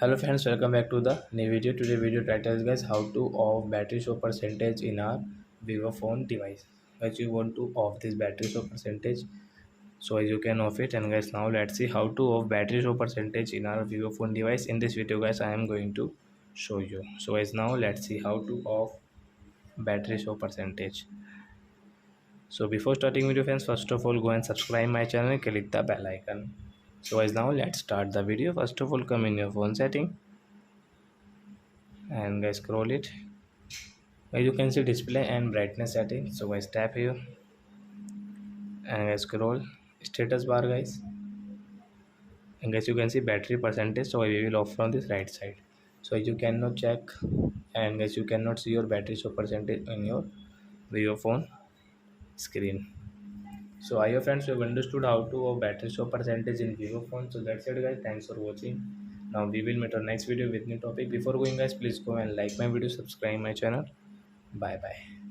Hello friends, welcome back to the new video. Today video title is guys how to off battery show percentage in our vivo phone device. Guys, you want to off this battery show percentage, so as you can off it. And guys, now let's see how to off battery show percentage in our vivo phone device. In this video guys, I am going to show you. So guys, now let's see how to off battery show percentage. So before starting video friends, first of all go and subscribe my channel and click the bell icon. So guys, now let's start the video. First of all, come in your phone setting and guys scroll it. As you can see display and brightness setting. So guys tap here and guys scroll status bar guys, and guys you can see battery percentage. So we will off from this right side, so you cannot check, and guys you cannot see your battery show percentage on your vivo phone screen. So I hope friends you have understood how to off battery show percentage in vivo phone. So that's it guys, thanks for watching. Now we will meet our next video with new topic. Before going guys, please go and like my video, subscribe my channel. Bye bye.